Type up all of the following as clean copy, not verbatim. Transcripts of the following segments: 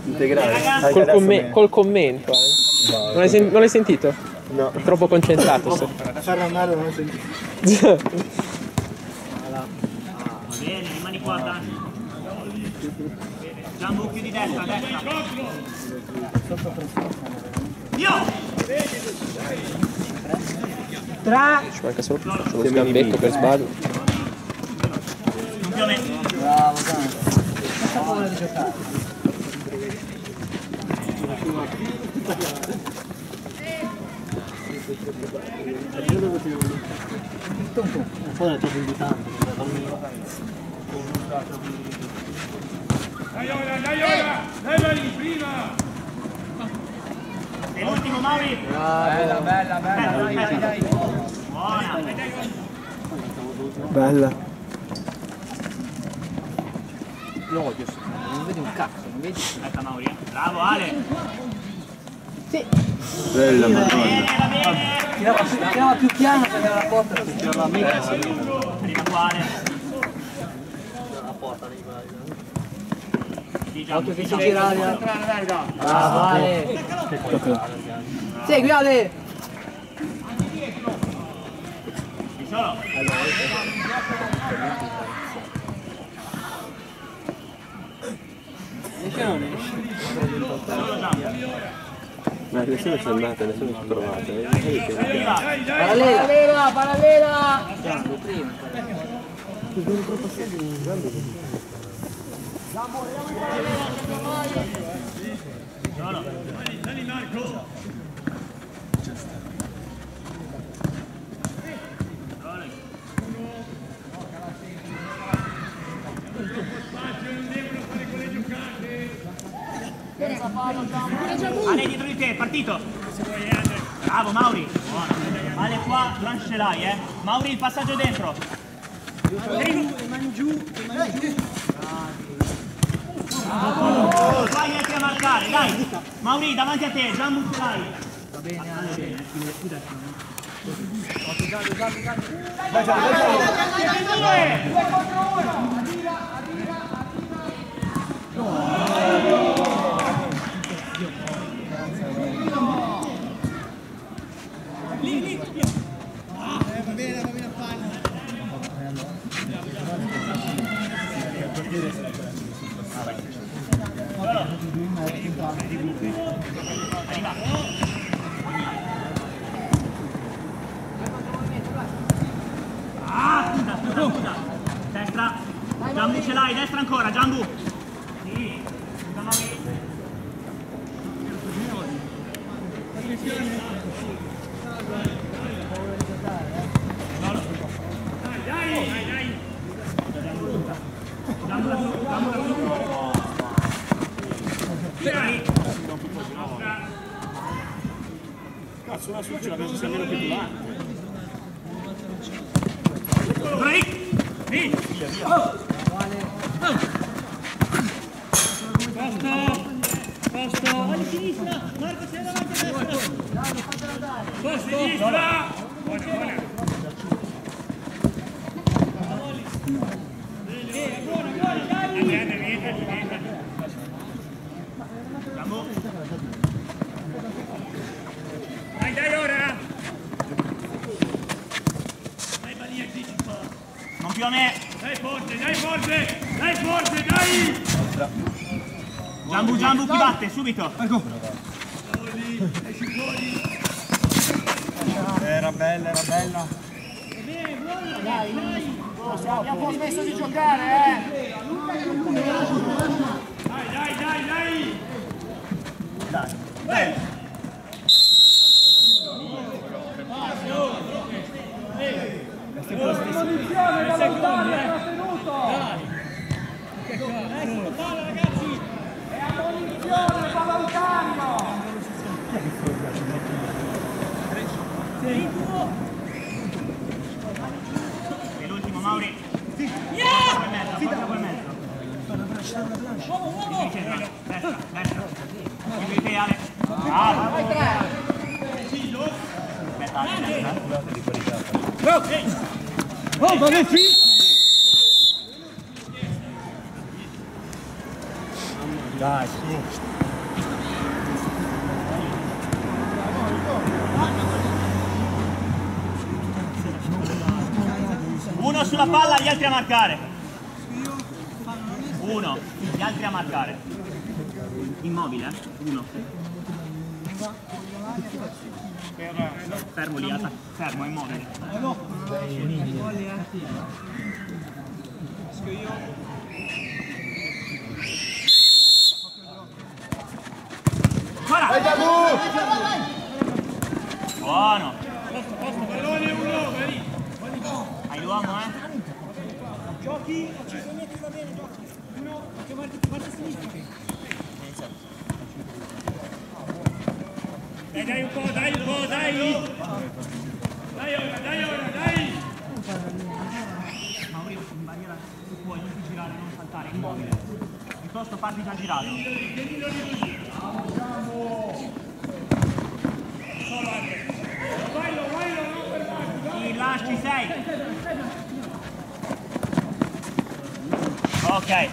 integrale. Col commento. Non l'hai sentito? No. È troppo concentrato. Ferrandare non l'ho sentito. Bene, rimani qua, Dani. Giambu più di destra, destra. Io! Ci manca solo più, faccio lo sgambetto per sbaglio. Non più a me. Bravo, Dani. Questa paura di giocare. Un po' è troppo invitante. Dai ora, levali prima! E l'ultimo Mauri! Bella, bella, bella, dai. Buona! Bella. Lo odio, non vedi un cazzo, non vedi? Aspetta Mauri, bravo Ale! Sì. Bella, madonna. Bene! Tirava più piano perché la porta si tirava mica. Arriva qua Ale! La porta lì, Sì, Giambu, che sì, si Giambu. gira. Bravo Ale. Segui Ale. Sì, solo! Solo Giambu! Ma nessuno c'è andata, nessuno ci è trovato. Arriva! Parallela, parallela. Prima. Solo! Dani Marco! Ale dietro di te, partito! Bravo Mauri! Buono! Ale qua, Blanche ce l'hai, eh! Mauri il passaggio dentro! Vai anche a marcare, dai! Mauri davanti a te, Giambu ce l'hai! Va bene, Ale! Scusa! Destra! Giambu ce l'hai, destra ancora, Giambu! Sì! Scusa Mauri! Cazzo, la succia penso sia meno titolare. Break! Sì! Posto! Alla sinistra! Marco sei davanti a destra! Posto! Sinistra! Buona, buona! Buona, dai! Vieni! Dai ora! Dai Balia, anticipa! Non più a me! Dai forte, dai! Giambu chi batte, subito! Esci fuori! Era bella. Dai! Abbiamo smesso di giocare, Dai! Posizione da lontano, trattenuto! Ecco, palla ragazzi! È a posizione, va lontano! E l'ultimo Mauri! Porta quel mezzo! Destra! Più di te Ale! Bravo! Vai tre! Aspetta Ale! Oh, ma che figlio! Dai, su. Uno sulla palla, gli altri a marcare. Uno, gli altri a marcare. Immobile, uno. Fermo lì, fermo, immobile. Buono. Hai l'uomo, Giochi a 5 metri, va bene, giochi. Uno, che guarda a sinistra. Dai un po', dai un po', dai! Dai ora, dai! Maurizio, in barriera tu puoi non ti girare, non saltare, immobile. Piuttosto parti già girato. Ti lasci, sei! Ok.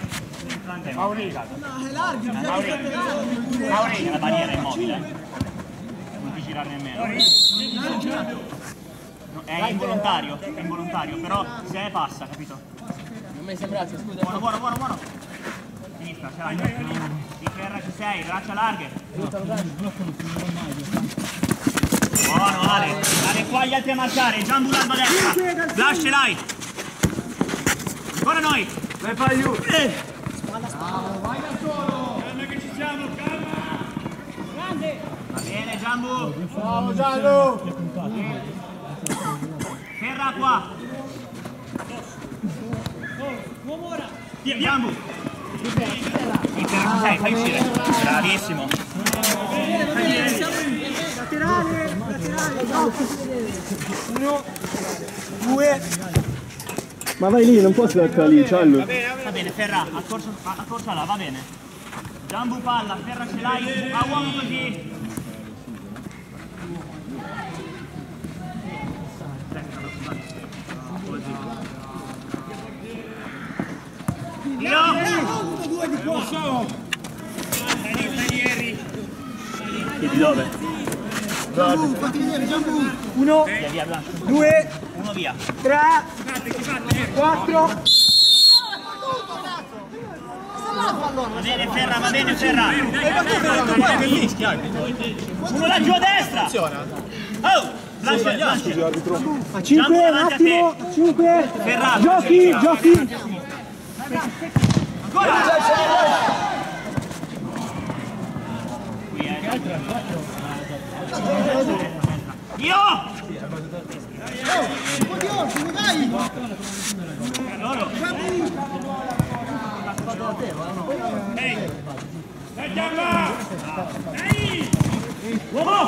Mauri, Mauri, la barriera è immobile. Non ti girare nemmeno. È involontario, però se passa, capito? Non mi sembra, scusa. Buono. Sinistra, ce l'hai. Di terra ci sei, braccia larghe. Buono, Ale qua gli altri a marcare, Giambu l'alba a destra. Flash ce l'hai. Ancora noi. Vai Pagliu. Vai da solo! Calma che ci siamo, calma! Grande! Va bene, Giambu. Bravo Gianlu. Ferra qua. Uomo ora! Giambu. Fai uscire. Bravissimo. Laterale! Uno, due. Ma vai lì, non può stare lì, Gianlu. Va bene, Ferra, accorcia là, va bene. Giambu palla, Ferra ce l'hai, a uomo così. Due di qua! Chiedi dove? Giambu! Uno, Via, due, uno via. 3, 4. Va bene, Ferra. Uno laggiù a destra. Oh, lascia. A 5, un attimo, 5. Ferra. Giochi. Ancora. Io! Dai! Loro! Ehi! Dai Giamma! Dai! Uomo!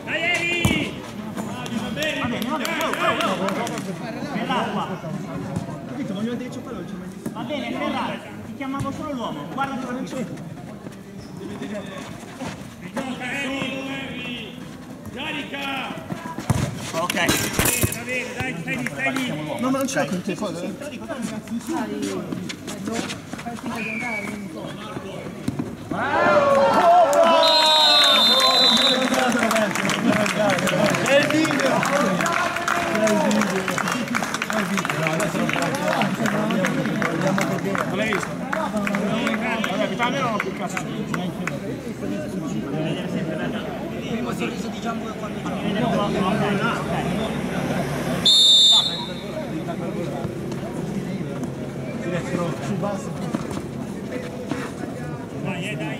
Dai Eri! Va bene! Ferra! Va bene, Ferra, ti chiamavo solo l'uomo, guarda cosa mi c'è. Gioca Eri! Carica! Ok. Va bene, dai, stai lì! No, ma non c'è con te cosa. Non l'hai visto? Vabbè, Vitale non ho più cazzo. Il primo sorriso di Giambu è quando gioca. Su basso. Dai!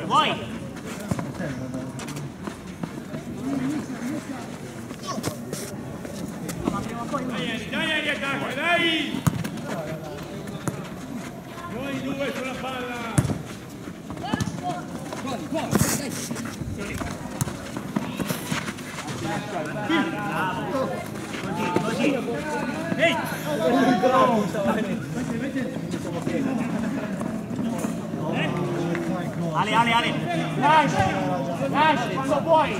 Vuoi? Dai, attacca, dai! Noi due sulla palla! Così. Ehi! Ale. Lasci, quando vuoi.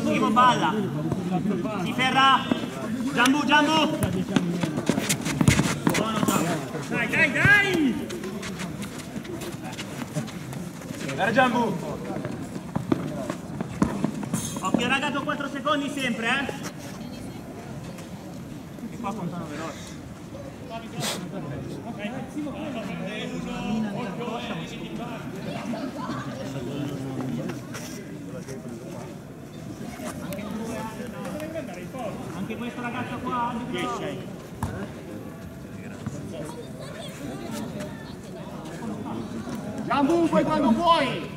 Primo palla. Si Ferra. Giambu, Giambu! Buono Giambu! Dai! Era Giambu! Occhio ragazzo, 4 secondi sempre, E qua contano veloci. Anche questo ragazzo qua, Giambu, poi quando puoi!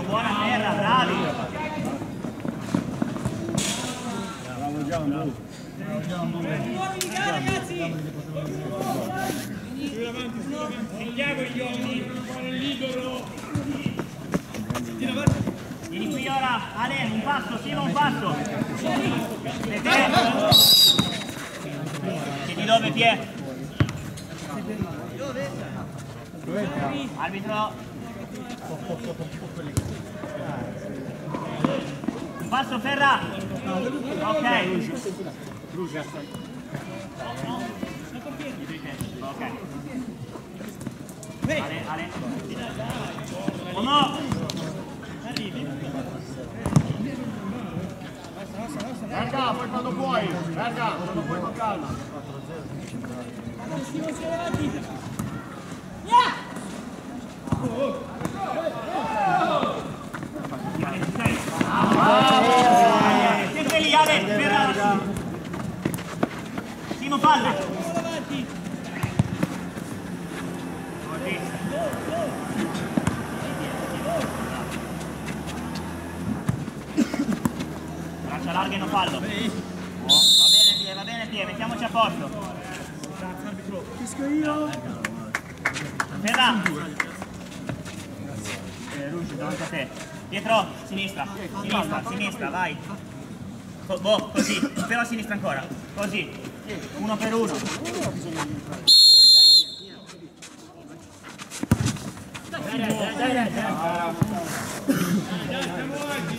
Buona terra, bravi! Bravo Giambu! Ragazzi! Sentiamo gli uomini, libero! Vieni qui ora, Ale, un passo, Simo, un passo! Siedi dove, Pie? Arbitro! Un passo, Ferra! Ok! Ok. Ale. Uno! Verga, poi quando puoi! Verga, quando puoi con calma! Sempre lì, Ale! Ferra! Simo, palla! Così. Braccia larghe e non fallo. Va bene Pie, mettiamoci a posto. Fischio io. Ferra! Lucio, davanti a te. Dietro, sinistra, vai. Così, però a sinistra ancora. Così, 1 per 1.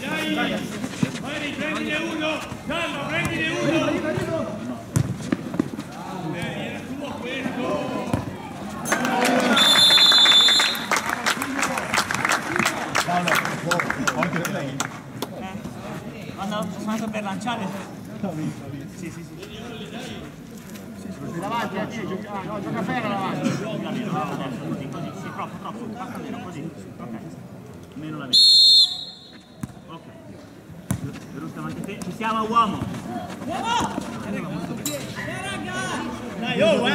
Dai! Vai, prendine uno! Calma, prendine uno! Era tuo questo! Quando sono andato per lanciare. Sì. Davanti, no, gioca ferro davanti! Così, sì, troppo, basta meno, così. Ok. Meno la vita. Ok. Giusto davanti a te. Ci siamo a uomo. Dai, oh,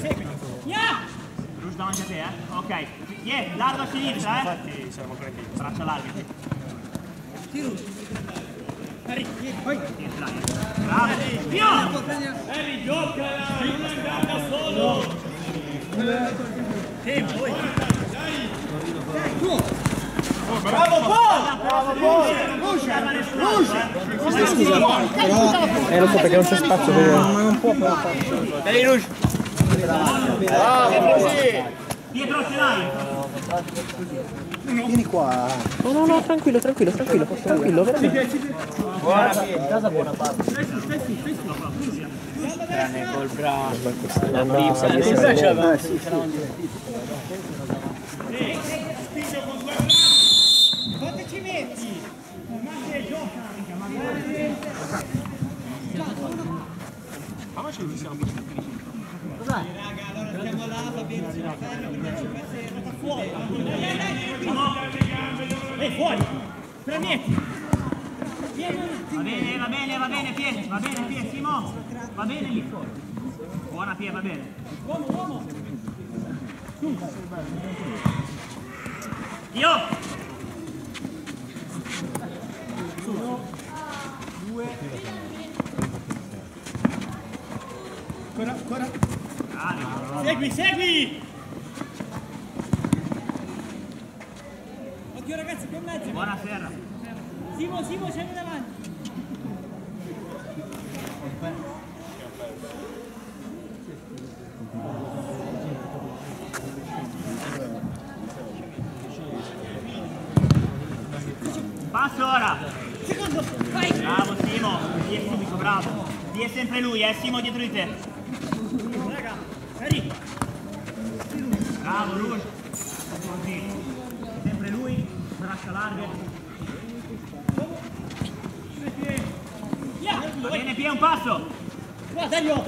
Segui! Giusto davanti a te, Ok. Largo a sinistra, Infatti siamo tranquilli. Braccia larghe. Bravo! Harry, giocala! Non andare da solo! Tempo! Bravo Lo so perché non c'è spazio per... Ma non può però farlo. Dai Lucio! Bravo, così! Dietro ce l'hai! Vieni qua. No, tranquillo, veramente. Buona Buona parte. Tranne col bravo. La prima, sì. Quanto ci metti? Ma che gioca! Facciamoci un siamo. Raga, allora stiamo là, va bene, va fuori. Fuori! 3 metri! Va bene, Pie, Simo! Va bene lì! Buona Pie, va bene! Uomo! Io! 1, 2. Ancora. Segui! Occhio ragazzi, come Buonasera. Simo, scendi davanti. Passo ora. Secondo, vai. Bravo Simo, ti è subito, bravo. Ti è sempre lui, Simo dietro di te. Raga, Harry. Bravo lui. Così. Sempre lui, braccia larghe. Va bene, Pia, un passo. Qua, Dario.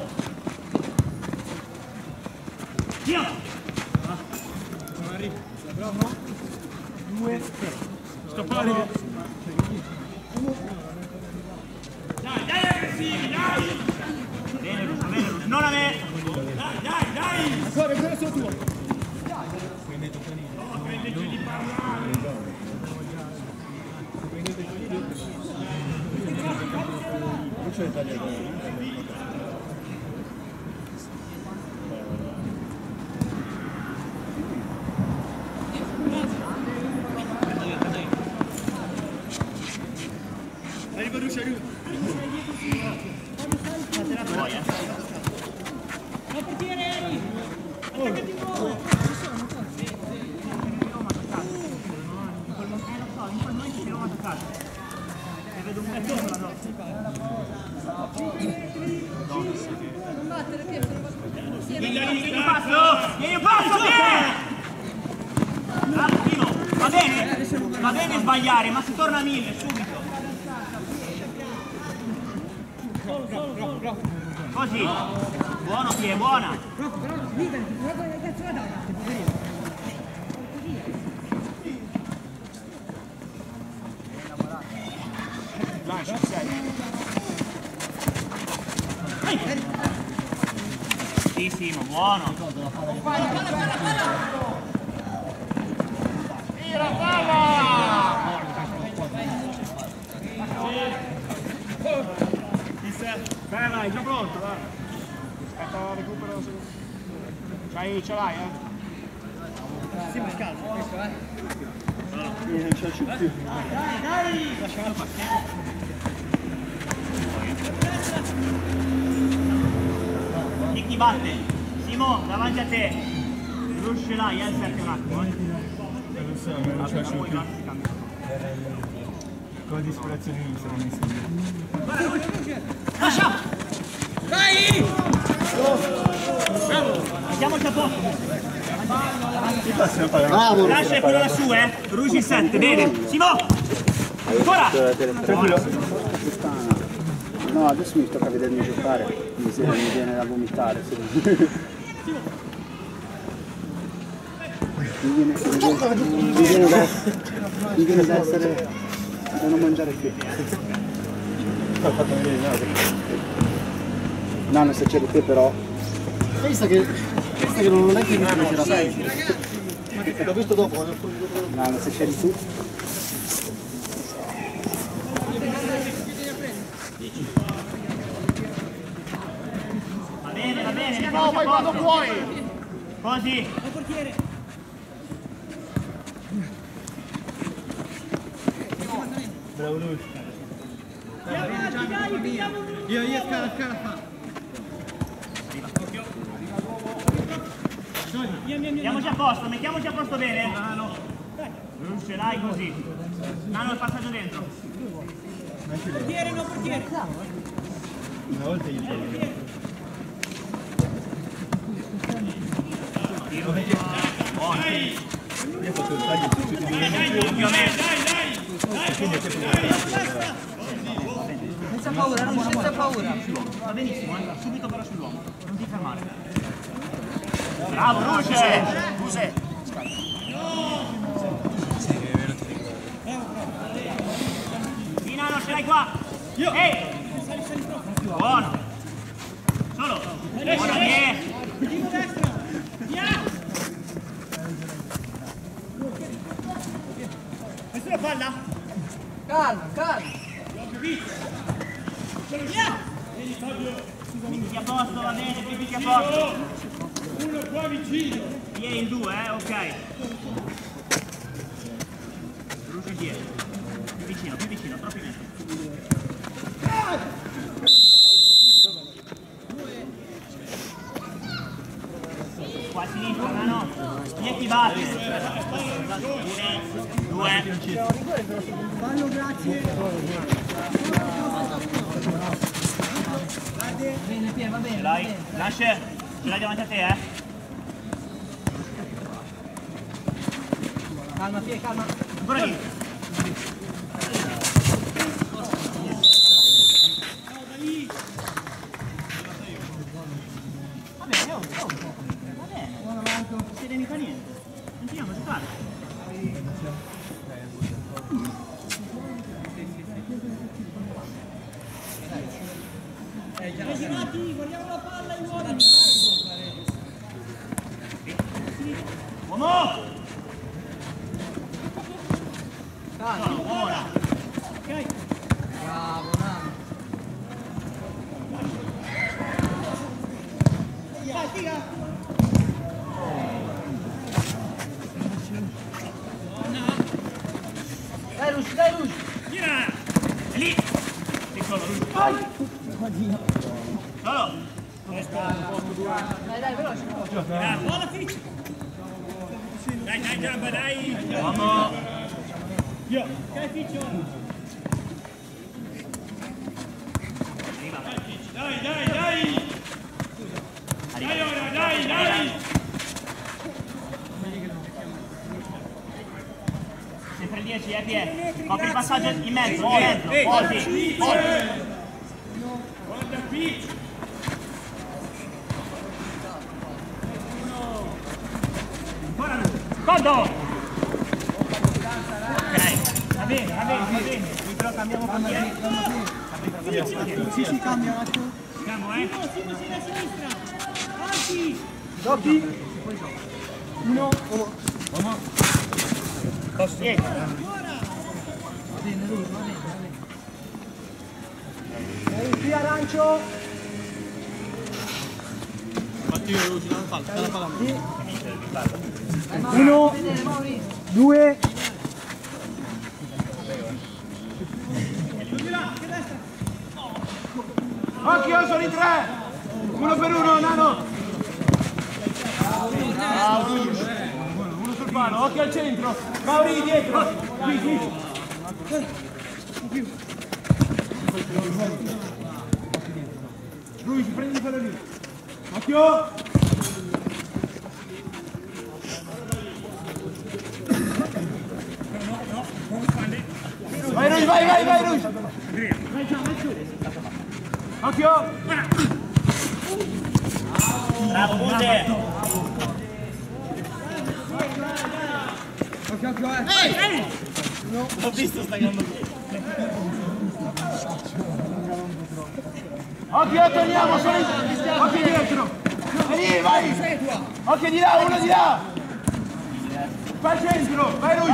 Pia. Scappare. Dai, aggressivi, dai. Bene, Russo, non a me. Dai. Ancora solo tuo. Prendeteci di parlare. Non c'è italiano. No portiere, Harry. Attaccati di nuovo. In quel momento si eravamo attaccati. E vedo un po' la dosso. Vieni un passo, Attimo, va bene sbagliare, ma si torna a 1000 subito. Così, buono Pie, buona. Lancio, sei. Sì, Simo, buono. Tira, palla! Bella, è già pronto, va. Aspetta, recupero. Ce l'hai, Sì, ma scalzo, questo, Non ce la c'è più. Dai! Lasciamo partire. Chi batte? Simo, davanti a te. Non ce l'hai, alzati un attimo. Con la disperazione mi sono messo lì. Lascia! Dai! Mettiamoci a posto. Bravo! Lascia quello lassù, Rugi 7, bene. Simo! Ancora! Tranquillo. No, adesso mi tocca vedermi giocare. Mi viene da vomitare. Mi viene da essere... da non mangiare più. No, non se c'è di te però. Pensa che non è che mi piacerà sempre. L'ho visto dopo. No, non se c'è di tu. Va bene, No, vai quando puoi! Così. No portiere! Bravo lui. Dai, pigliamo! Io scala. Mettiamoci a posto, bene. Non ce l'hai così. Nano il passaggio dentro. Portiere, no portiere! Una volta gli fai. Buono. Io ho fatto il taglio Ovviamente. Senza paura, non senza paura. Va benissimo, subito però sull'uomo. Non ti fermare. Bravo, Ruce! Nano, ce l'hai qua! Ehi! Buono! Solo! Buono, Tiro destra! Via! Questa è la palla? Calma. Via! mettiti a posto, va bene, mettiti a posto. Uno qua vicino! Via il 2, ok. Ruci 10. Più vicino, troppi metri. Qua a sinistra, Nano. Chi è chi batte? 2. Vanno, grazie. Bene, Pier, va bene. Ce l'hai? Lascia, ce l'hai davanti a te, eh? Calma, Pier, calma. Ancora lì. Va bene, va bene. Non si vede mica niente. Continuiamo a giocare. Girati, guardiamo la palla in uomo. Uomo! Calma, ora. ok. Bravo, Nano. Tira. Dai, Rush. Tira! È lì! Piccolo, Rush. Solo! Dai, veloce. Buona Fitch! Dai, Giamba, dai! Uomo! Ok, Fitch ora. Dai! Sempre 10, Pie. Copri il passaggio in mezzo, Forti. Conto! Ok, va bene. Qui però cambiamo portiere. Sì, cambia un attimo. Siamo, Sinistra. Avanti. Giochi? Uno. Posso? Va bene. Qui arancio. Uno, 2. Occhio, sono in 3. 1 per 1, Nano. Uno sul palo, occhio al centro. Mauri dietro. Qui. Lui, prendi quello lì. Occhio. Vai, Rush. Occhio. Bravo, Buse! Occhio, Ho visto sta gamba qui. Occhio, torniamo, occhio dietro. Vai. Occhio di là, uno di là. Vai al centro, vai Rush.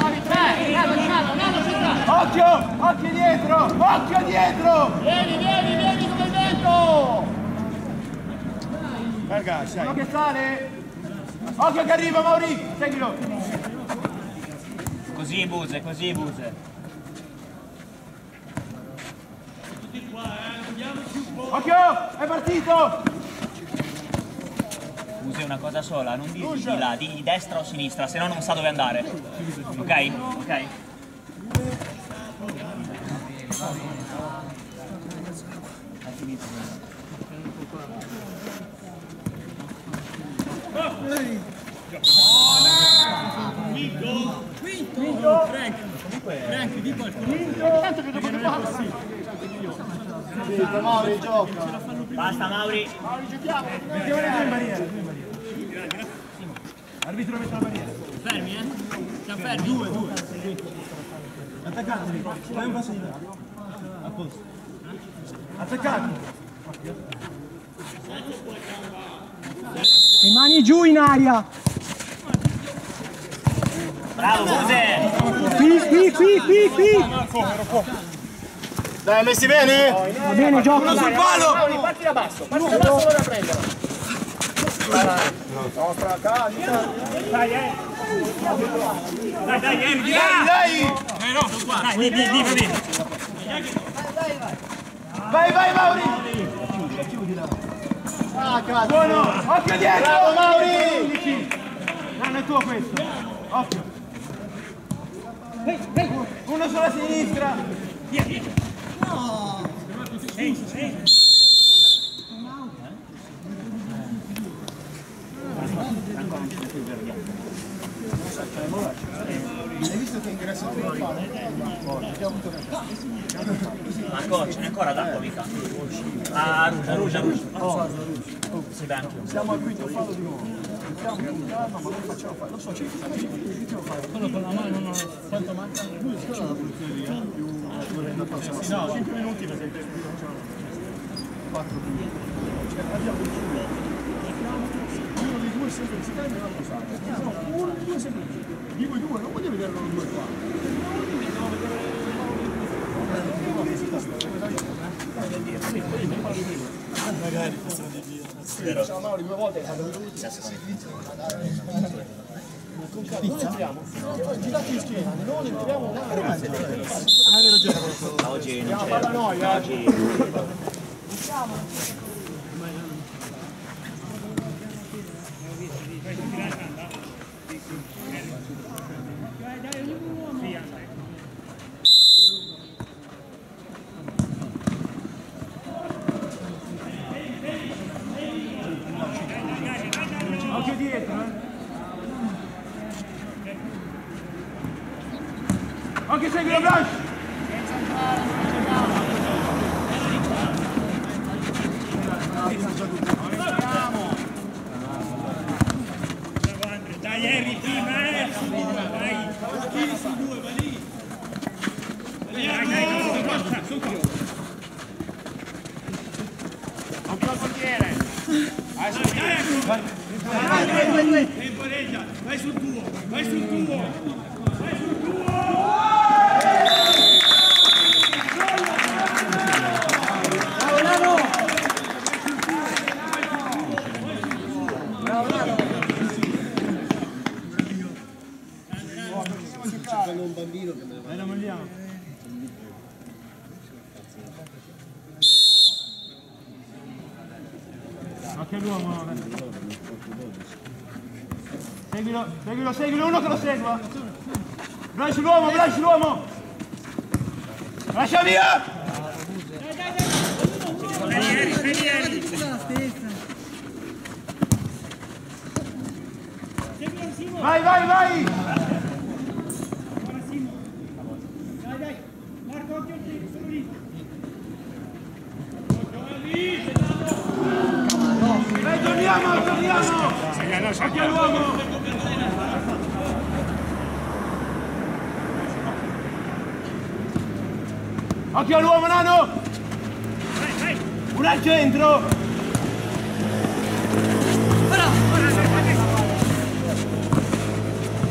Occhio dietro. Vieni come il vento. Ragazzi, uno che sale. Occhio che arriva, Mauri, seguilo. Così Buse. Occhio, è partito. Buse una cosa sola, non dirgli di là, di destra o sinistra, se no non sa dove andare. Ok? Quinto. Frank, di qualcosa. Tanto che dopo che passa. Mauri, gioca. Basta Mauri. Giochiamo. Mettiamo le due in barriera. Arbitro mette la barriera. Fermi, Siamo fermi. Due. Attaccatevi. Fai un passo di là. A posto. Attaccati. Le mani giù in aria. Bravo Buse! Qui. Dai, messi bene? Va bene, gioca. Uno sul palo. Parti da basso, vado a prenderlo. Nostra calma. Vai, Dai, dai, Henry, dai! Dai, Vai, vai, Mauri! Chiudila. Ah, cazzo! Buono! Occhio dietro! Bravo, Mauri! Non è tuo questo! Occhio! Uno sulla sinistra! Via! No! Ehi! Hai visto che ingresso trionfale? Ancora, ce n'è ancora d'acqua, mica. Ah, Rugia. Sì, dai, anch'io. Siamo al quinto fallo di nuovo. Siamo con calma, ma non facciamo fare. Lo so, ci facciamo fare. Quello con la mano non ha. Quanto manca? Lui si la pulizia più no, 5 minuti perché 4 minuti. Cioè abbiamo uno dei due sempre si cambia e l'altro sa. Uno dei due sempre. Dico i due, non voglio vedere loro due qua. Magari fossero di via. Ciao Mauri, 2 volte con calma, non entriamo. Girati in schiena, non entriamo là. Hai ragione. Oggi non Andiamo c'è. a fare noi, Occhio dietro, Occhio, segui la Blanche! Dai, Henry, prima, dai! Tiri su 2, va lì! Dai, su qua! Occhio al portiere! Temporeggia, vai sul tuo! Vai sul tuo! un bambino che me ne va. Lo mandiamo. Occhio all'uomo. Seguilo, uno che lo segua. Bravi sull'uomo. Lascia via! Vai! Dai, Marco, occhio lì, sono lì. Dai, torniamo! Occhio all'uomo! Occhio all'uomo, Nano! Uno al centro!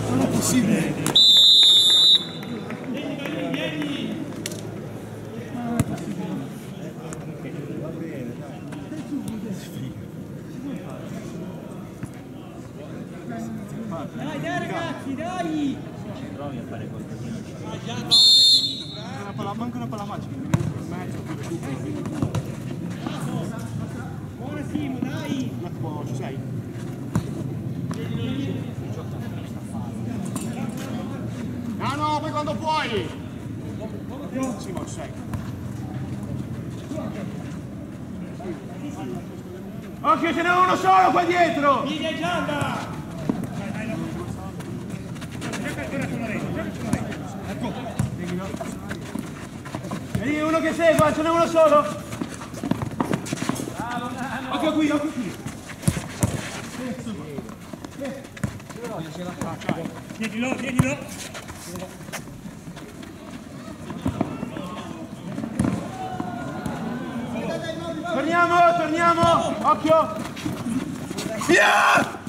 Non è possibile. Dai ragazzi, dai! Provi a fare qualcosina. Manca una palla magica. Buona Simo, dai! Ci sei? No, poi quando puoi! Simo, ci sei. Occhio, ce n'è uno solo qua dietro! Vieni Gianda! Vedi uno che segua, ce n'è uno solo! Occhio qui! Tienilo! Torniamo! Occhio! Via!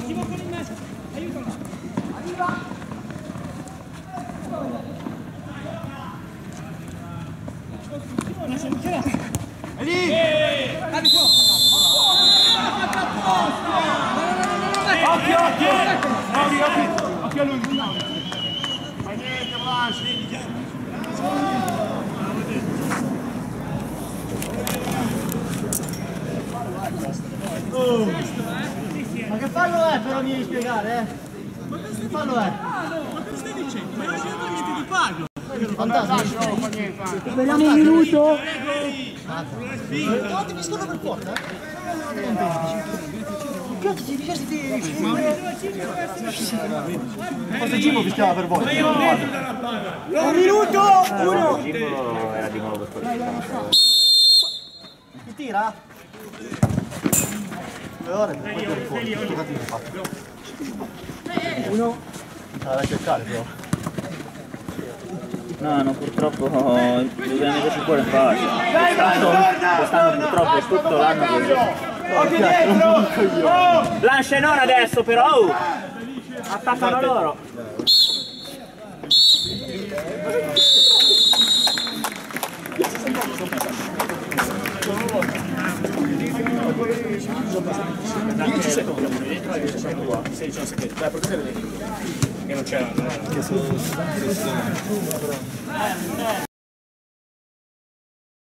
Simo con in mezzo, aiutalo! È lì! Fai niente, Blanche. Ma che fallo è però mi devi spiegare, Che fallo è? Ma cosa stai dicendo? Ma io non ho niente di pago. Fantastico, no, fa niente. Speriamo un minuto. No, ti fischiano per porta? Cazzo, ti fischiasti forse Gimmo fischiava per voi. Un minuto, uno. Era di nuovo Chi tira? 2 ore per poi per fuori. Scusate, l'ho fatto. Uno. Da cercare però. No, purtroppo dobbiamo metterci il cuore in pace. Quest'anno purtroppo è tutto l'anno così. Occhio dietro! Blanche non adesso però! Attaccano loro! Che non c'era.